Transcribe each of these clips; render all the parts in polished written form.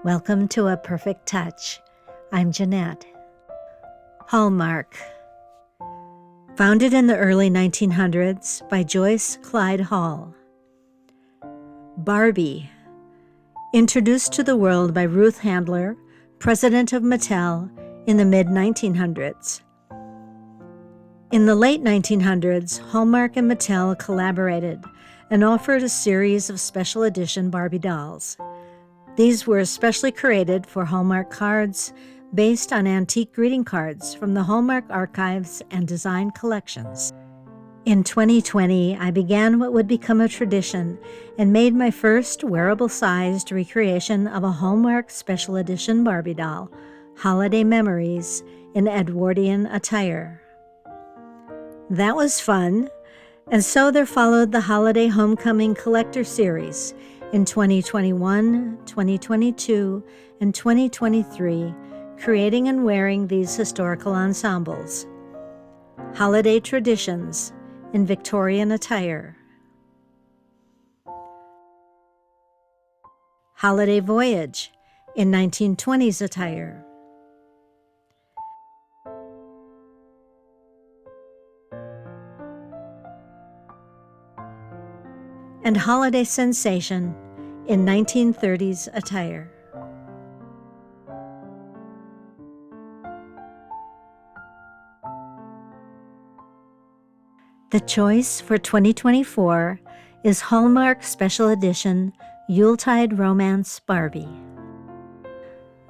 Welcome to A Perfect Touch. I'm Jeanette. Hallmark. Founded in the early 1900s by Joyce Clyde Hall. Barbie. Introduced to the world by Ruth Handler, president of Mattel, in the mid-1900s. In the late 1900s, Hallmark and Mattel collaborated and offered a series of special edition Barbie dolls. These were especially created for Hallmark cards based on antique greeting cards from the Hallmark archives and design collections. In 2020, I began what would become a tradition and made my first wearable-sized recreation of a Hallmark Special Edition Barbie doll, Holiday Memories, in Edwardian attire. That was fun, and so there followed the Holiday Homecoming Collector Series in 2021, 2022, and 2023, creating and wearing these historical ensembles. Holiday Traditions in Victorian attire. Holiday Voyage in 1920s attire. And Holiday Sensation in 1930s attire. The choice for 2024 is Hallmark Special Edition Yuletide Romance Barbie.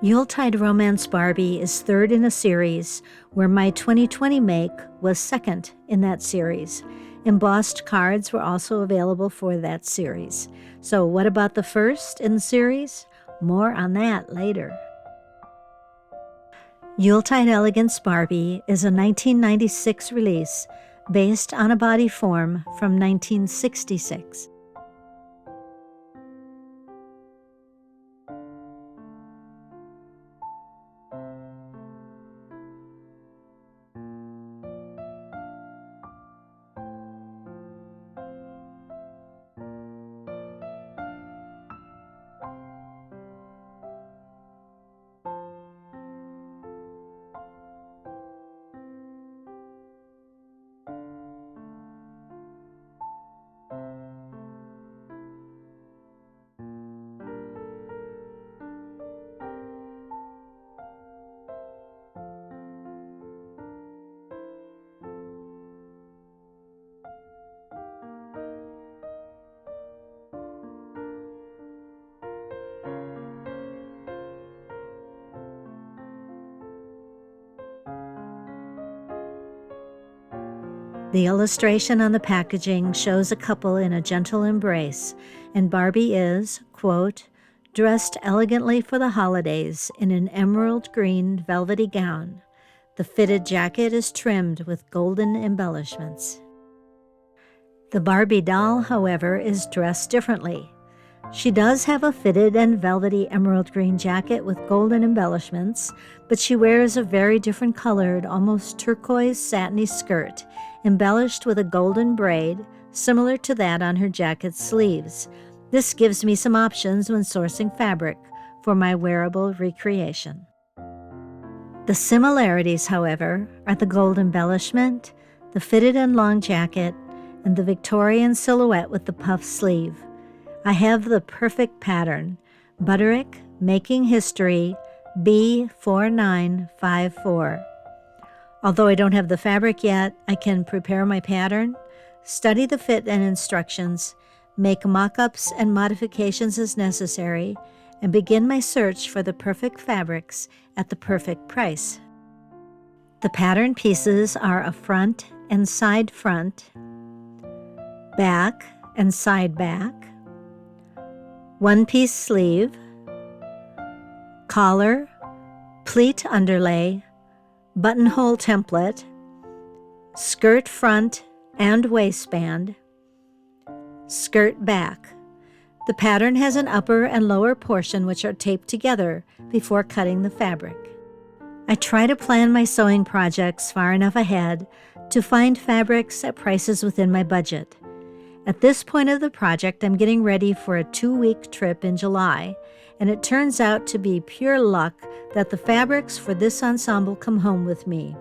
Yuletide Romance Barbie is third in a series where my 2020 make was second in that series. Embossed cards were also available for that series. So what about the first in the series? More on that later. Yuletide Elegance Barbie is a 1996 release based on a body form from 1966. The illustration on the packaging shows a couple in a gentle embrace, and Barbie is, quote, dressed elegantly for the holidays in an emerald green velvety gown. The fitted jacket is trimmed with golden embellishments. The Barbie doll, however, is dressed differently. She does have a fitted and velvety emerald green jacket with golden embellishments, but she wears a very different colored, almost turquoise satiny skirt, embellished with a golden braid, similar to that on her jacket's sleeves. This gives me some options when sourcing fabric for my wearable recreation. The similarities, however, are the gold embellishment, the fitted and long jacket, and the Victorian silhouette with the puff sleeve. I have the perfect pattern, Butterick Making History B4954. Although I don't have the fabric yet, I can prepare my pattern, study the fit and instructions, make mock-ups and modifications as necessary, and begin my search for the perfect fabrics at the perfect price. The pattern pieces are a front and side front, back and side back, one-piece sleeve, collar, pleat underlay, buttonhole template, skirt front and waistband, skirt back. The pattern has an upper and lower portion which are taped together before cutting the fabric. I try to plan my sewing projects far enough ahead to find fabrics at prices within my budget. At this point of the project, I'm getting ready for a 2-week trip in July, and it turns out to be pure luck that the fabrics for this ensemble come home with me.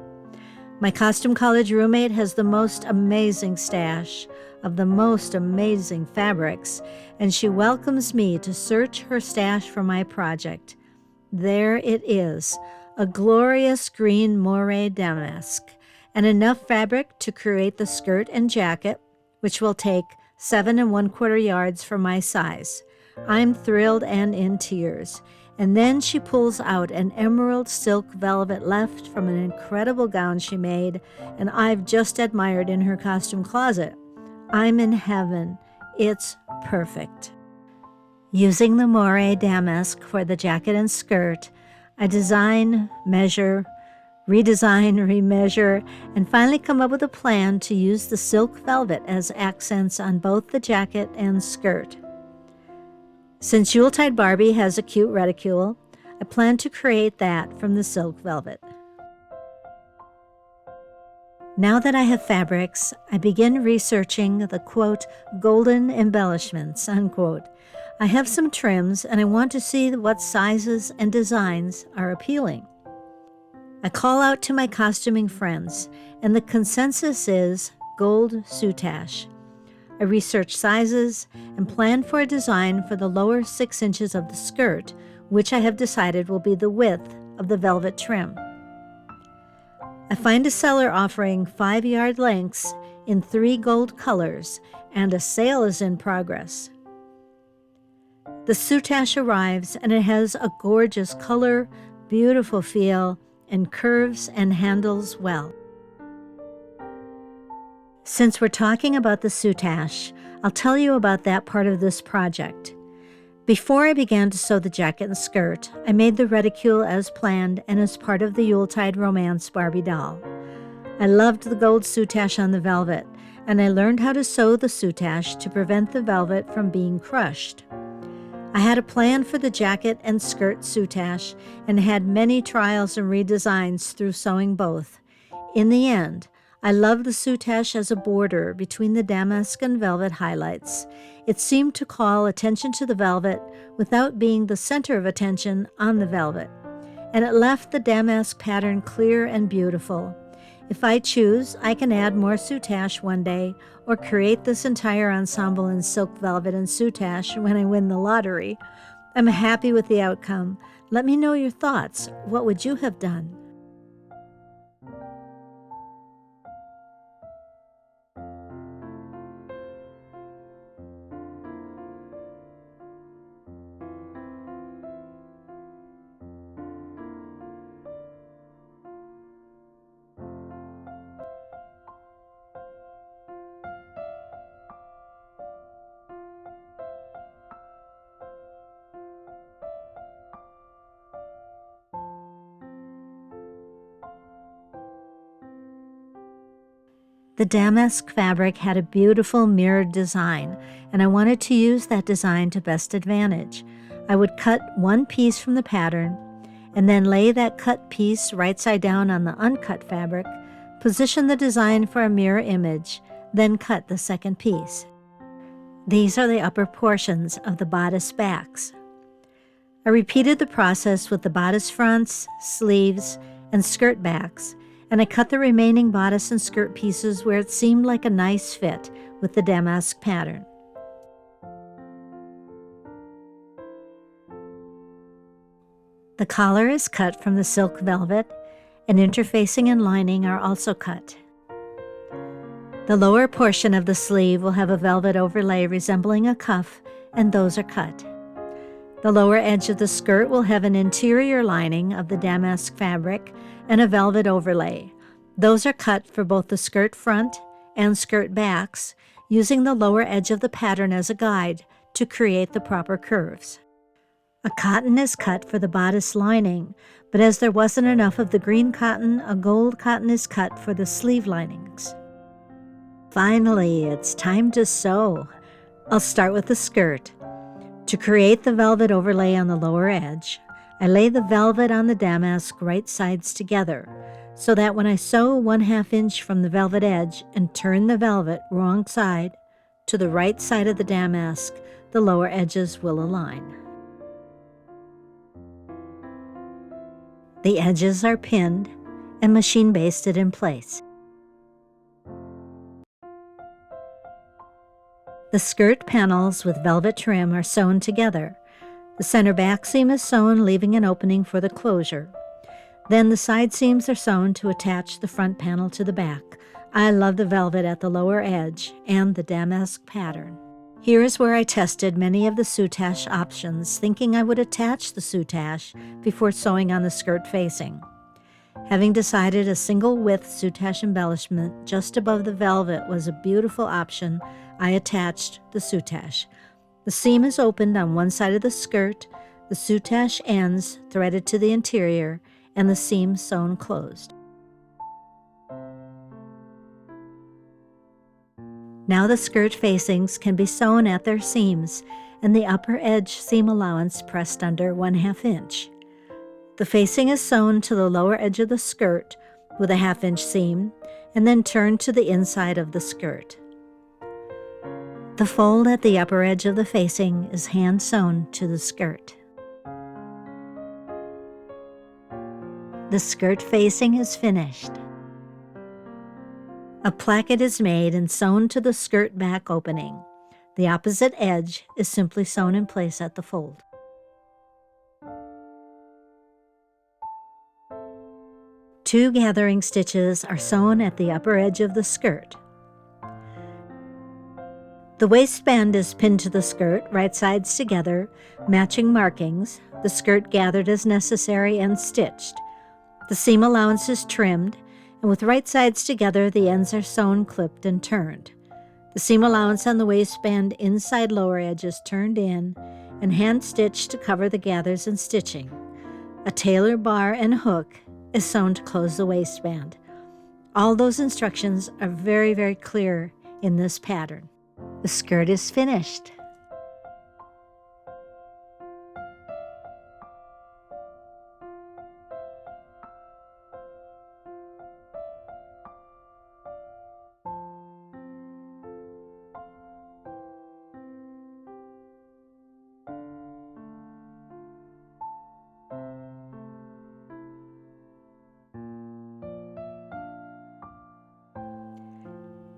My costume college roommate has the most amazing stash of the most amazing fabrics, and she welcomes me to search her stash for my project. There it is, a glorious green moire damask, and enough fabric to create the skirt and jacket, which will take 7 1/4 yards for my size. I'm thrilled and in tears. And then she pulls out an emerald silk velvet left from an incredible gown she made, and I've just admired in her costume closet. I'm in heaven. It's perfect. Using the moire damask for the jacket and skirt, I design, measure, redesign, remeasure, and finally come up with a plan to use the silk velvet as accents on both the jacket and skirt. Since Yuletide Barbie has a cute reticule, I plan to create that from the silk velvet. Now that I have fabrics, I begin researching the, quote, golden embellishments, unquote. I have some trims, and I want to see what sizes and designs are appealing. I call out to my costuming friends, and the consensus is gold soutache. I research sizes and plan for a design for the lower 6 inches of the skirt, which I have decided will be the width of the velvet trim. I find a seller offering 5-yard lengths in 3 gold colors, and a sale is in progress. The soutache arrives, and it has a gorgeous color, beautiful feel, and curves and handles well. Since we're talking about the soutache, I'll tell you about that part of this project. Before I began to sew the jacket and skirt, I made the reticule as planned and as part of the Yuletide Romance Barbie doll. I loved the gold soutache on the velvet, and I learned how to sew the soutache to prevent the velvet from being crushed. I had a plan for the jacket and skirt soutache and had many trials and redesigns through sewing both. In the end, I love the soutache as a border between the damask and velvet highlights. It seemed to call attention to the velvet without being the center of attention on the velvet, and it left the damask pattern clear and beautiful. If I choose, I can add more soutache one day or create this entire ensemble in silk velvet and soutache when I win the lottery. I'm happy with the outcome. Let me know your thoughts. What would you have done? The damask fabric had a beautiful mirrored design, and I wanted to use that design to best advantage. I would cut one piece from the pattern, and then lay that cut piece right side down on the uncut fabric, position the design for a mirror image, then cut the second piece. These are the upper portions of the bodice backs. I repeated the process with the bodice fronts, sleeves, and skirt backs, and I cut the remaining bodice and skirt pieces where it seemed like a nice fit with the damask pattern. The collar is cut from the silk velvet, and interfacing and lining are also cut. The lower portion of the sleeve will have a velvet overlay resembling a cuff, and those are cut. The lower edge of the skirt will have an interior lining of the damask fabric and a velvet overlay. Those are cut for both the skirt front and skirt backs, using the lower edge of the pattern as a guide to create the proper curves. A cotton is cut for the bodice lining, but as there wasn't enough of the green cotton, a gold cotton is cut for the sleeve linings. Finally, it's time to sew. I'll start with the skirt. To create the velvet overlay on the lower edge, I lay the velvet on the damask right sides together, so that when I sew 1/2 inch from the velvet edge and turn the velvet wrong side, to the right side of the damask, the lower edges will align. The edges are pinned and machine basted in place. The skirt panels with velvet trim are sewn together. The center back seam is sewn, leaving an opening for the closure. Then the side seams are sewn to attach the front panel to the back. I love the velvet at the lower edge and the damask pattern. Here is where I tested many of the soutache options, thinking I would attach the soutache before sewing on the skirt facing. Having decided a single width soutache embellishment just above the velvet was a beautiful option, I attached the soutache. The seam is opened on one side of the skirt, the soutache ends threaded to the interior, and the seam sewn closed. Now the skirt facings can be sewn at their seams and the upper edge seam allowance pressed under 1/2 inch. The facing is sewn to the lower edge of the skirt with a 1/2 inch seam and then turned to the inside of the skirt. The fold at the upper edge of the facing is hand sewn to the skirt. The skirt facing is finished. A placket is made and sewn to the skirt back opening. The opposite edge is simply sewn in place at the fold. Two gathering stitches are sewn at the upper edge of the skirt. The waistband is pinned to the skirt, right sides together, matching markings, the skirt gathered as necessary and stitched. The seam allowance is trimmed, and with right sides together, the ends are sewn, clipped, and turned. The seam allowance on the waistband inside lower edge is turned in and hand-stitched to cover the gathers and stitching. A tailor bar and hook is sewn to close the waistband. All those instructions are very, very clear in this pattern. The skirt is finished.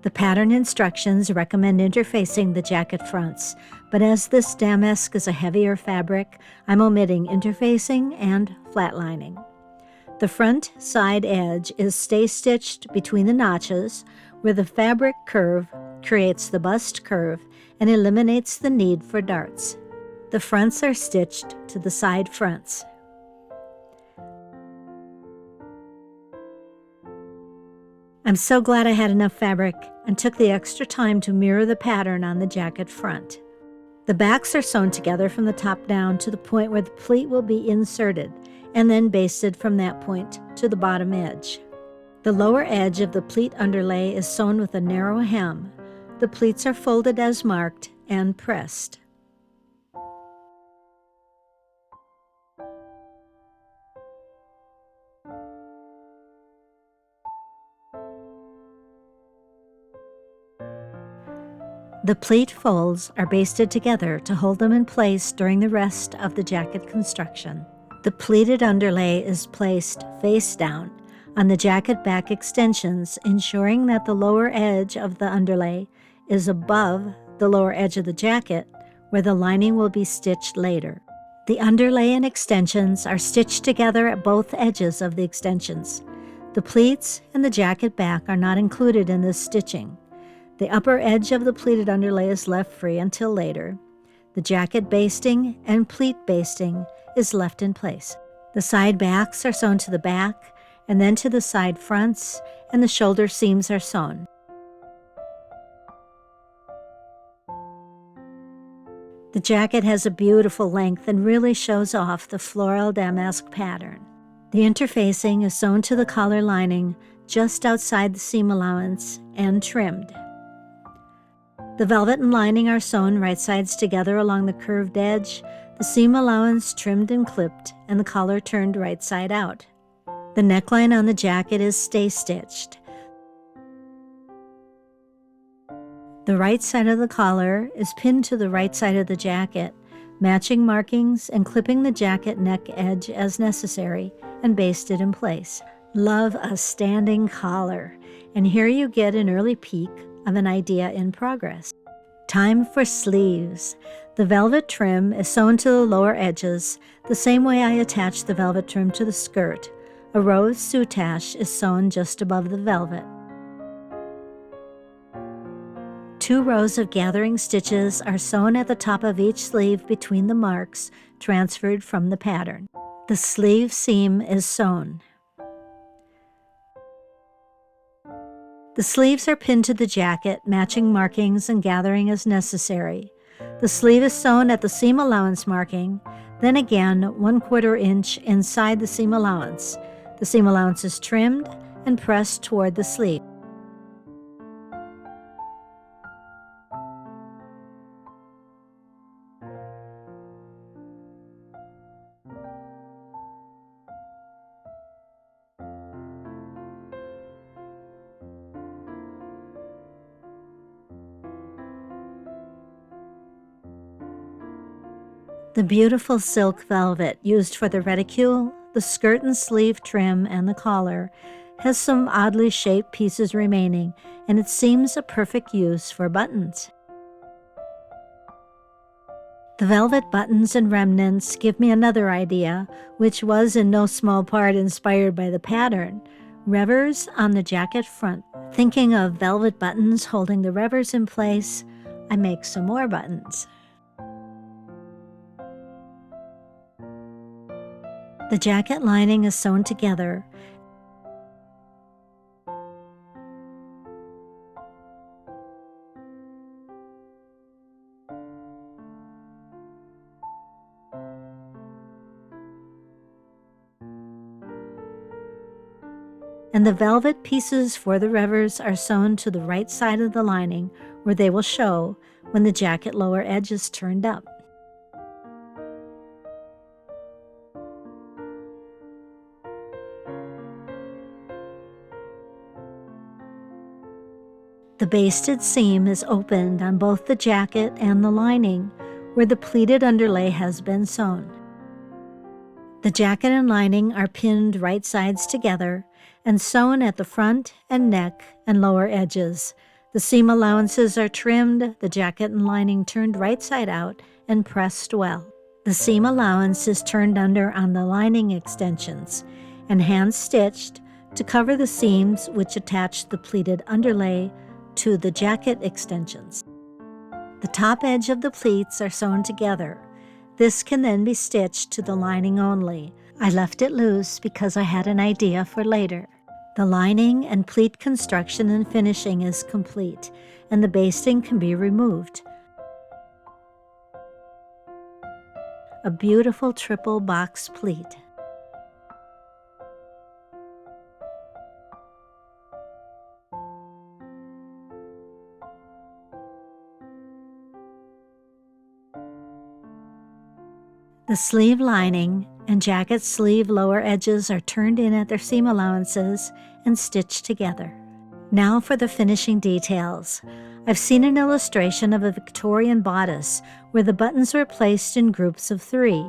The pattern instructions recommend interfacing the jacket fronts, but as this damask is a heavier fabric, I'm omitting interfacing and flatlining. The front side edge is stay-stitched between the notches, where the fabric curve creates the bust curve and eliminates the need for darts. The fronts are stitched to the side fronts. I'm so glad I had enough fabric and took the extra time to mirror the pattern on the jacket front. The backs are sewn together from the top down to the point where the pleat will be inserted, and then basted from that point to the bottom edge. The lower edge of the pleat underlay is sewn with a narrow hem. The pleats are folded as marked and pressed. The pleat folds are basted together to hold them in place during the rest of the jacket construction. The pleated underlay is placed face down on the jacket back extensions, ensuring that the lower edge of the underlay is above the lower edge of the jacket, where the lining will be stitched later. The underlay and extensions are stitched together at both edges of the extensions. The pleats and the jacket back are not included in this stitching. The upper edge of the pleated underlay is left free until later. The jacket basting and pleat basting is left in place. The side backs are sewn to the back and then to the side fronts, and the shoulder seams are sewn. The jacket has a beautiful length and really shows off the floral damask pattern. The interfacing is sewn to the collar lining just outside the seam allowance and trimmed. The velvet and lining are sewn right sides together along the curved edge, the seam allowance trimmed and clipped, and the collar turned right side out. The neckline on the jacket is stay-stitched. The right side of the collar is pinned to the right side of the jacket, matching markings and clipping the jacket neck edge as necessary and basted in place. Love a standing collar, and here you get an early peek of an idea in progress. Time for sleeves. The velvet trim is sewn to the lower edges the same way I attach the velvet trim to the skirt. A rose soutache is sewn just above the velvet. 2 rows of gathering stitches are sewn at the top of each sleeve between the marks transferred from the pattern. The sleeve seam is sewn. The sleeves are pinned to the jacket, matching markings and gathering as necessary. The sleeve is sewn at the seam allowance marking, then again 1/4 inch inside the seam allowance. The seam allowance is trimmed and pressed toward the sleeve. The beautiful silk velvet used for the reticule, the skirt and sleeve trim, and the collar has some oddly shaped pieces remaining, and it seems a perfect use for buttons. The velvet buttons and remnants give me another idea, which was in no small part inspired by the pattern. Revers on the jacket front. Thinking of velvet buttons holding the revers in place, I make some more buttons. The jacket lining is sewn together. And the velvet pieces for the revers are sewn to the right side of the lining, where they will show when the jacket lower edge is turned up. The basted seam is opened on both the jacket and the lining, where the pleated underlay has been sewn. The jacket and lining are pinned right sides together and sewn at the front and neck and lower edges. The seam allowances are trimmed, the jacket and lining turned right side out and pressed well. The seam allowance is turned under on the lining extensions and hand-stitched to cover the seams which attach the pleated underlay to the jacket extensions. The top edge of the pleats are sewn together. This can then be stitched to the lining only. I left it loose because I had an idea for later. The lining and pleat construction and finishing is complete, and the basting can be removed. A beautiful triple box pleat. The sleeve lining and jacket sleeve lower edges are turned in at their seam allowances and stitched together. Now for the finishing details. I've seen an illustration of a Victorian bodice where the buttons were placed in groups of 3.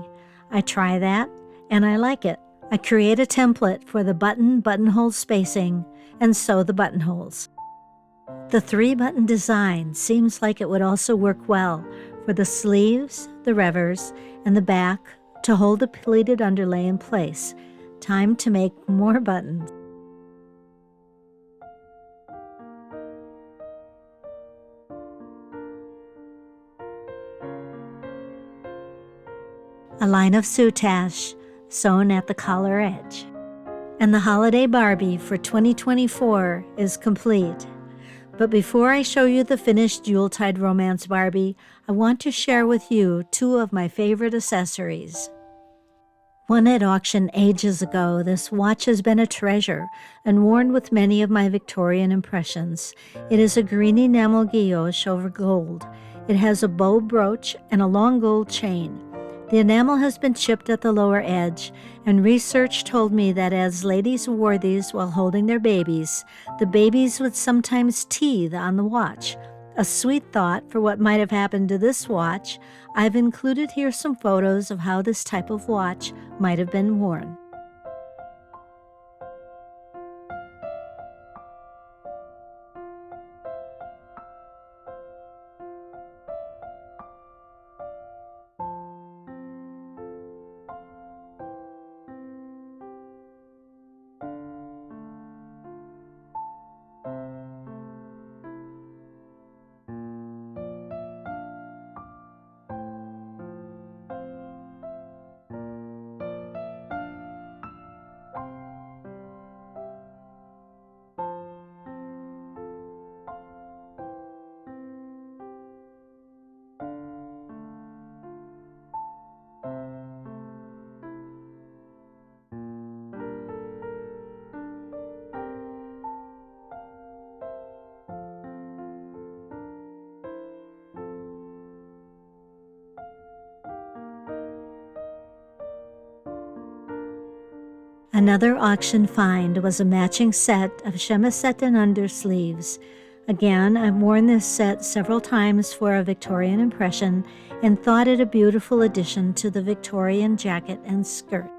I try that, and I like it. I create a template for the buttonhole spacing and sew the buttonholes. The 3-button design seems like it would also work well for the sleeves, the revers, and the back to hold the pleated underlay in place. Time to make more buttons. A line of soutache sewn at the collar edge. And the holiday Barbie for 2024 is complete. But before I show you the finished Yuletide Romance Barbie, I want to share with you 2 of my favorite accessories. Won at auction ages ago, this watch has been a treasure and worn with many of my Victorian impressions. It is a green enamel guilloche over gold. It has a bow brooch and a long gold chain. The enamel has been chipped at the lower edge, and research told me that as ladies wore these while holding their babies, the babies would sometimes teethe on the watch. A sweet thought for what might have happened to this watch, I've included here some photos of how this type of watch might have been worn. Another auction find was a matching set of chemisette and undersleeves. Again, I've worn this set several times for a Victorian impression and thought it a beautiful addition to the Victorian jacket and skirt.